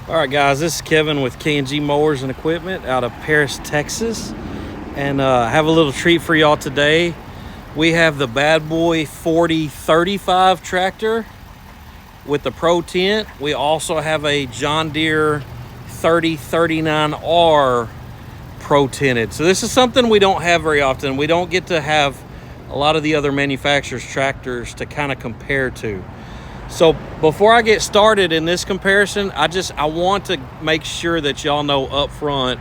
All right, guys, this is Kevin with G Mowers and Equipment out of Paris, Texas. And I have a little treat for y'all today. We have the bad boy 4035 tractor with the Pro Tent. We also have a John Deere 3039R Pro Tented. So this is something we don't have very often. We don't get to have a lot of the other manufacturers' tractors to kind of compare to. So before I get started in this comparison, I want to make sure that y'all know up front,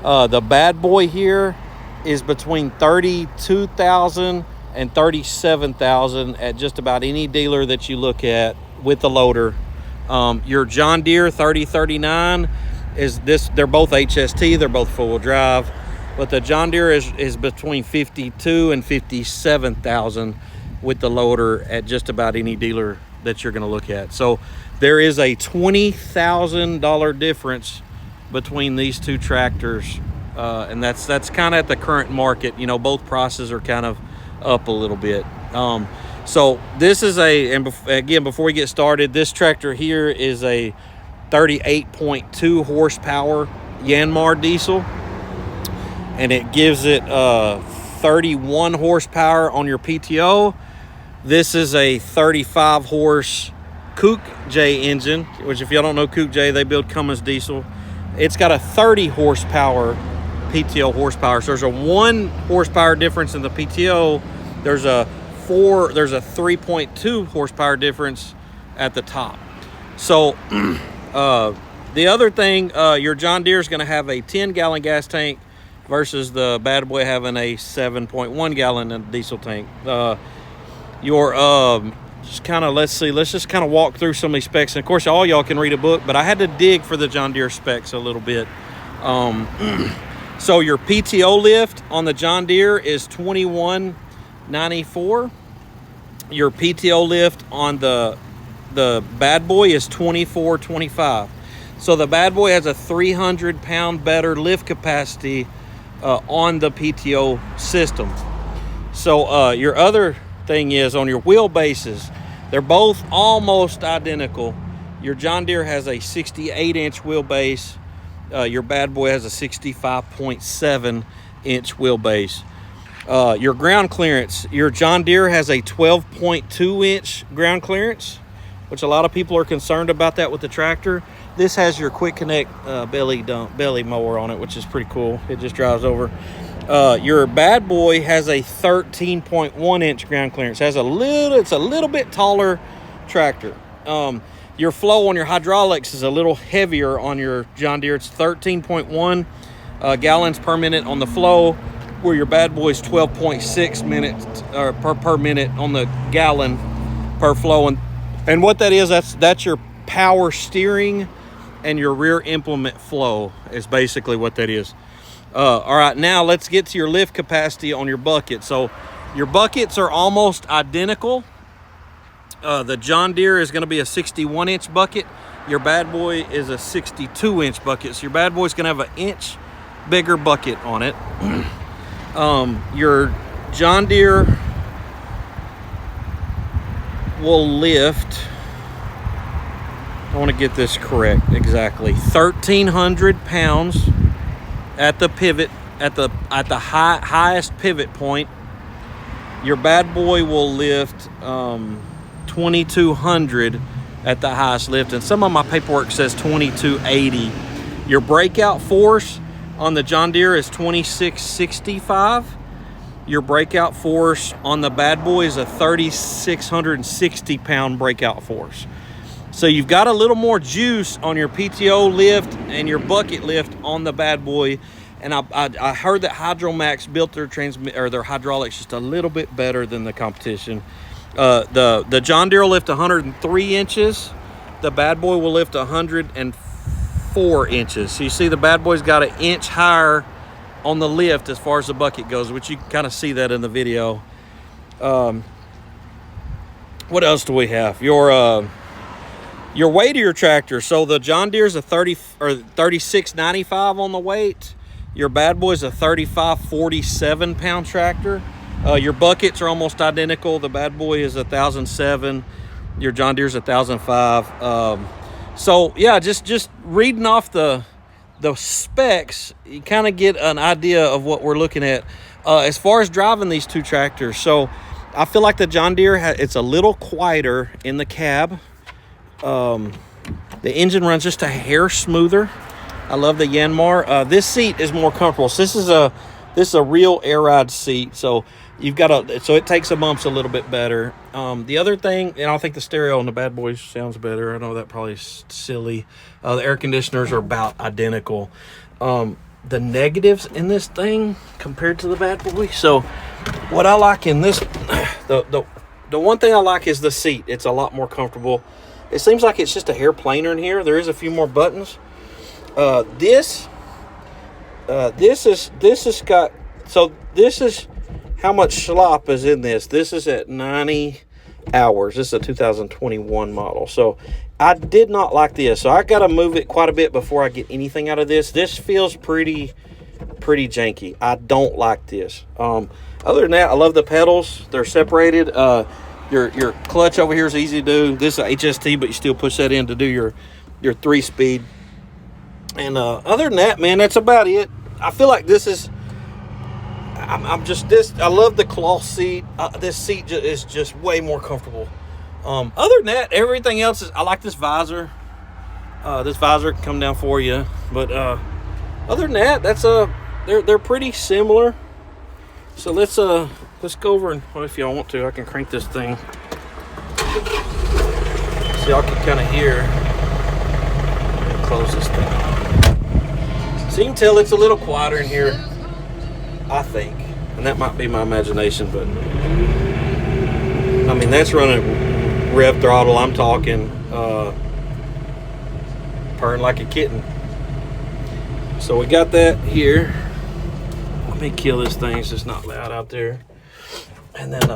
the bad boy here is between $32,000 and $37,000 at just about any dealer that you look at with the loader. Your John Deere 3039 is this. They're both HST. They're both four-wheel drive, but the John Deere is between $52,000 and $57,000 with the loader at just about any dealer that you're going to look at. So there is a $20,000 difference between these two tractors, and that's kind of at the current market. You know, both prices are kind of up a little bit. So this is again, before we get started, this tractor here is a 38.2 horsepower Yanmar diesel, and it gives it 31 horsepower on your PTO. This is a 35 horse Kukje engine, which if y'all don't know Kukje, they build Cummins diesel. It's got a 30 horsepower PTO horsepower. So there's a 1 horsepower difference in the PTO. There's a 3.2 horsepower difference at the top. So the other thing, your John Deere is going to have a 10-gallon gas tank versus the bad boy having a 7.1 gallon diesel tank. Just kind of, let's just kind of walk through some of these specs. And of course, all y'all can read a book, but I had to dig for the John Deere specs a little bit. So your PTO lift on the John Deere is 2194. Your PTO lift on the bad boy is 2425. So the bad boy has a 300-pound better lift capacity on the PTO system. So your other thing is on your wheelbases, they're both almost identical. Your John Deere has a 68-inch wheelbase. Your bad boy has a 65.7-inch wheelbase. Your ground clearance, your John Deere has a 12.2-inch ground clearance, which a lot of people are concerned about that with the tractor. This has your quick connect belly mower on it, which is pretty cool. It just drives over. Your bad boy has a 13.1-inch ground clearance. It's a little bit taller tractor. Your flow on your hydraulics is a little heavier on your John Deere. It's 13.1 gallons per minute on the flow, where your bad boy is 12.6 minutes per minute on the gallon per flow. And what that is, that's your power steering and your rear implement flow is basically what that is. All right, now let's get to your lift capacity on your bucket. So your buckets are almost identical. The John Deere is going to be a 61-inch bucket. Your bad boy is a 62-inch bucket. So your bad boy is going to have an inch bigger bucket on it. Your John Deere will lift, I want to get this correct exactly, 1,300 pounds at the pivot, at the highest pivot point. Your bad boy will lift 2,200 at the highest lift, and some of my paperwork says 2,280. Your breakout force on the John Deere is 2,665. Your breakout force on the bad boy is a 3,660 pound breakout force. So you've got a little more juice on your PTO lift and your bucket lift on the bad boy. And I heard that Hydromax built their their hydraulics just a little bit better than the competition. The John Deere will lift 103 inches. The bad boy will lift 104 inches. So you see the bad boy's got an inch higher on the lift as far as the bucket goes, which you can kind of see that in the video. What else do we have? Your weight of your tractor. So the John Deere's a 3695 on the weight. Your bad boy's a 3547 pound tractor. Your buckets are almost identical. The bad boy is 1,007. Your John Deere's 1,005. So yeah, just reading off the specs, you kind of get an idea of what we're looking at as far as driving these two tractors. So I feel like the John Deere, it's a little quieter in the cab. The engine runs just a hair smoother. I love the Yanmar. This seat is more comfortable. So this is a real air ride seat. So so it takes the bumps a little bit better. The other thing, and I think the stereo on the Bad Boys sounds better. I know that probably is silly. The air conditioners are about identical. The negatives in this thing compared to the Bad Boy. So what I like in this, the one thing I like is the seat. It's a lot more comfortable. It seems like it's just a hair plainer in here. There is a few more buttons. This is how much slop is in this. This is at 90 hours. This is a 2021 model. So I did not like this. So I got to move it quite a bit before I get anything out of this. This feels pretty janky. I don't like this. Other than that, I love the pedals. They're separated. Your clutch over here is easy to do. This is a HST, but you still push that in to do your 3-speed. And other than that, man, that's about it. I feel like this is, I love the cloth seat. This seat is just way more comfortable. Other than that, everything else is, I like this visor. This visor can come down for you. But other than that, they're pretty similar. So let's go over, and what if y'all want to, I can crank this thing so y'all can kind of hear. Close this thing. So you can tell it's a little quieter in here, I think. And that might be my imagination, but I mean, that's running rev throttle. I'm talking purring like a kitten. So we got that here. Let me kill this thing. It's just not loud out there. And then,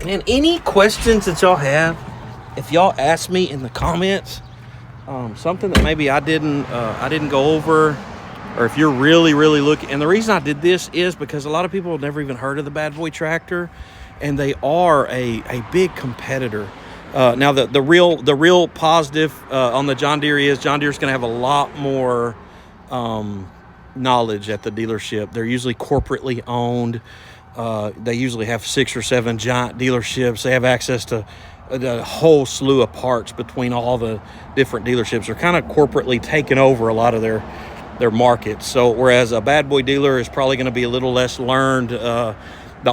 man, any questions that y'all have, if y'all ask me in the comments, something that maybe I didn't go over, or if you're really looking. And the reason I did this is because a lot of people have never even heard of the Bad Boy tractor, and they are a big competitor. Now the real positive on the John Deere is John Deere's going to have a lot more knowledge at the dealership. They're usually corporately owned. They usually have 6 or 7 giant dealerships. They have access to a whole slew of parts between all the different dealerships. They're kind of corporately taking over a lot of their markets. So whereas a Bad Boy dealer is probably going to be a little less learned, the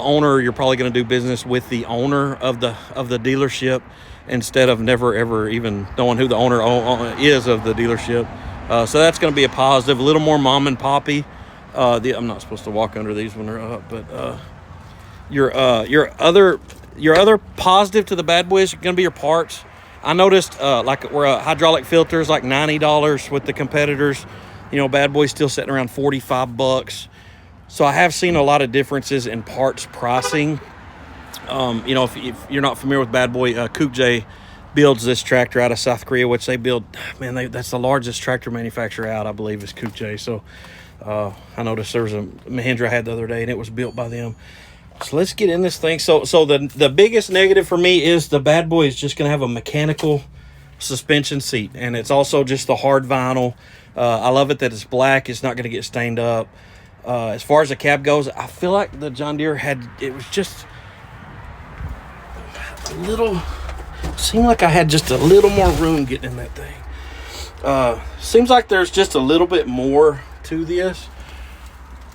owner, you're probably going to do business with the owner of the dealership instead of never ever even knowing who the owner is of the dealership. So that's going to be a positive. A little more mom and poppy. I'm not supposed to walk under these when they're up, but your other positive to the Bad Boy is going to be your parts. I noticed like where hydraulic filters like $90 with the competitors. You know, Bad Boy's still sitting around $45. So I have seen a lot of differences in parts pricing. You know, if you're not familiar with Bad Boy, Kukje builds this tractor out of South Korea, which they build, man, that's the largest tractor manufacturer out, I believe, is Kukje. So I noticed there was a Mahindra I had the other day, and it was built by them. So let's get in this thing. So the biggest negative for me is the Bad Boy is just going to have a mechanical suspension seat, and it's also just the hard vinyl. I love it that it's black. It's not going to get stained up. As far as the cab goes, I feel like the John Deere it was just a little, seemed like I had just a little more room getting in that thing. Seems like there's just a little bit more to this.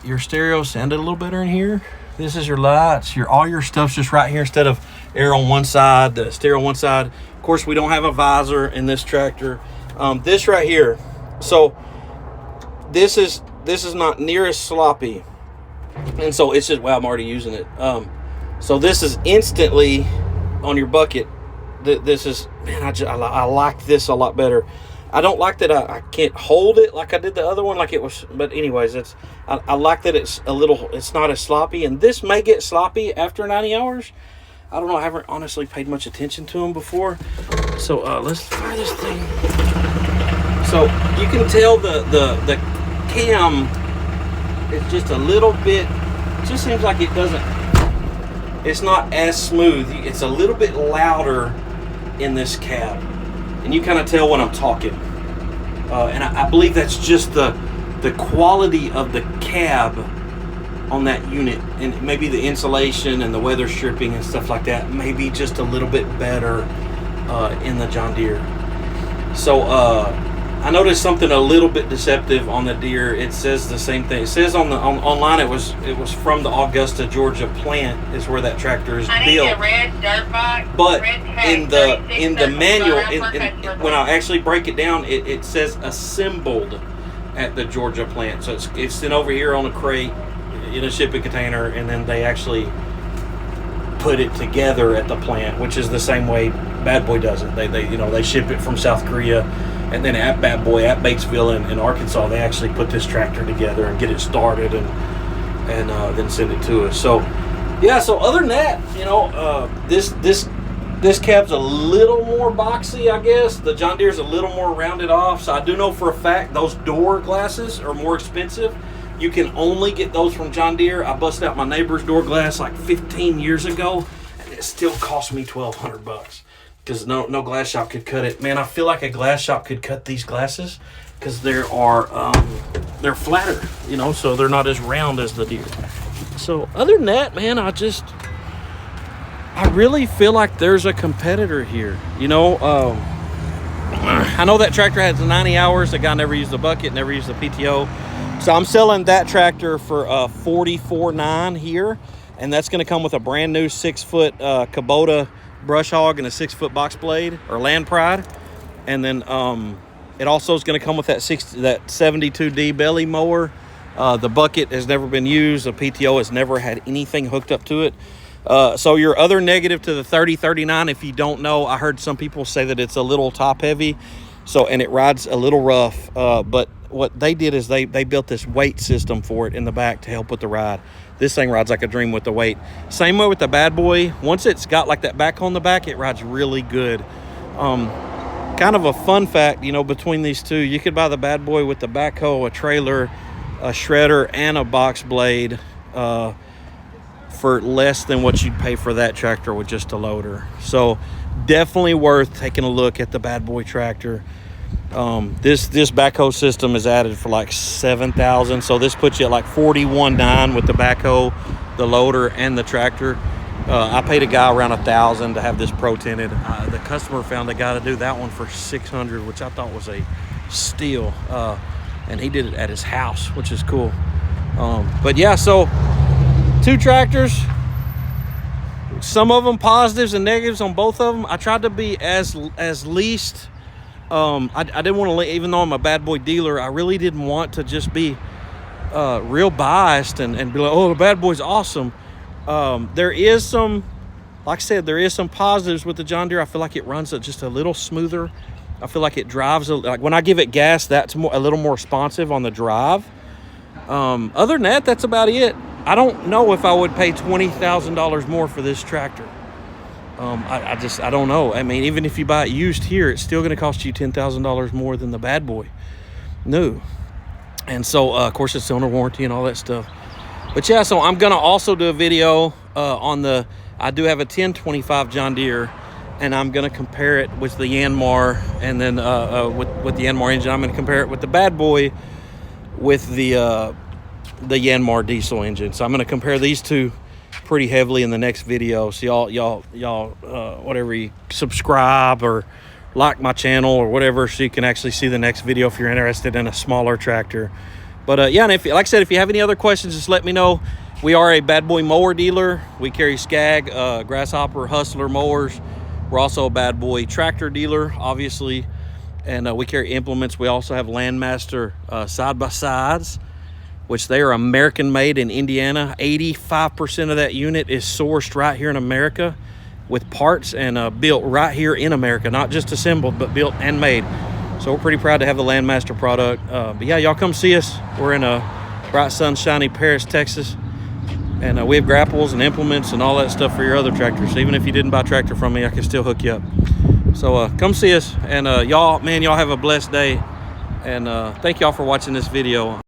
Your stereo sounded a little better in here. This is your lights. All your stuff's just right here instead of air on one side, the stereo on one side. Of course, we don't have a visor in this tractor. This right here. So this is not near as sloppy, and so it's just, wow, I'm already using it. So this is instantly on your bucket. This is, man, I like this a lot better. I don't like that I can't hold it like I did the other one, like it was. But anyways, I like that it's not as sloppy, and this may get sloppy after 90 hours. I don't know. I haven't honestly paid much attention to them before. So let's fire this thing. So you can tell the cam is just a little bit, it just seems like it's not as smooth. It's a little bit louder in this cab, and you kind of tell when I'm talking. And I believe that's just the quality of the cab on that unit, and maybe the insulation and the weather stripping and stuff like that, maybe just a little bit better in the John Deere. So I noticed something a little bit deceptive on the Deere. It says the same thing. It says online it was from the Augusta, Georgia plant is where that tractor is built. A red dirt box, but in the manual, when I actually break it down, it says assembled at the Georgia plant. So it's sent over here on a crate in a shipping container, and then they actually put it together at the plant, which is the same way Bad Boy does it. They ship it from South Korea, and then at Bad Boy at Batesville in Arkansas, they actually put this tractor together and get it started and then send it to us. So yeah, so other than that, this cab's a little more boxy, I guess. The John Deere's a little more rounded off. So I do know for a fact those door glasses are more expensive. You can only get those from John Deere. I busted out my neighbor's door glass like 15 years ago, and it still cost me $1,200 because no glass shop could cut it. Man, I feel like a glass shop could cut these glasses because they're flatter, so they're not as round as the Deere. So other than that, man, I really feel like there's a competitor here. I know that tractor has 90 hours. The guy never used the bucket, never used the PTO. So I'm selling that tractor for $44,900 here, and that's going to come with a brand new 6-foot Kubota brush hog and a 6-foot box blade or landpride, and then it also is going to come with that 72D belly mower. The bucket has never been used. The PTO has never had anything hooked up to it. So your other negative to the 3039, if you don't know, I heard some people say that it's a little top heavy, and it rides a little rough, but what they did is they built this weight system for it in the back to help with the ride. This thing rides like a dream with the weight. Same way with the Bad Boy. Once it's got like that backhoe on the back, it rides really good. Kind of a fun fact, between these two, you could buy the Bad Boy with the backhoe, a trailer, a shredder, and a box blade for less than what you'd pay for that tractor with just a loader. So definitely worth taking a look at the Bad Boy tractor. This backhoe system is added for like $7,000, so this puts you at like $41,900 with the backhoe, the loader, and the tractor. I paid a guy around $1,000 to have this pro tinted. The customer found a guy to do that one for $600, which I thought was a steal, and he did it at his house, which is cool. But yeah, so 2 tractors, some of them positives and negatives on both of them. I tried to be as least I didn't want to, even though I'm a Bad Boy dealer, I really didn't want to just be real biased and be like, oh, the Bad Boy's awesome. There is some, like I said, there is some positives with the John Deere. I feel like it runs just a little smoother. I feel like it drives, like when I give it gas, that's a little more responsive on the drive. Other than that, that's about it. I don't know if I would pay $20,000 more for this tractor. I don't know. I mean, even if you buy it used here, it's still going to cost you $10,000 more than the Bad Boy new. And so, of course, it's under warranty and all that stuff. But yeah, so I'm going to also do a video I do have a 1025 John Deere, and I'm going to compare it with the Yanmar, and then with the Yanmar engine, I'm going to compare it with the Bad Boy with the Yanmar diesel engine. So I'm going to compare these two pretty heavily in the next video. So y'all whatever, you subscribe or like my channel or whatever, so you can actually see the next video if you're interested in a smaller tractor. But yeah, and like I said, if you have any other questions, just let me know. We are a Bad Boy mower dealer. We carry Skag, Grasshopper, Hustler mowers. We're also a Bad Boy tractor dealer, obviously, and we carry implements. We also have Landmaster side-by-sides, which they are American made in Indiana. 85% of that unit is sourced right here in America with parts and built right here in America, not just assembled, but built and made. So we're pretty proud to have the Landmaster product. But yeah, y'all come see us. We're in bright, sunshiny Paris, Texas. And we have grapples and implements and all that stuff for your other tractors. So even if you didn't buy a tractor from me, I can still hook you up. So come see us. And y'all have a blessed day. And thank y'all for watching this video.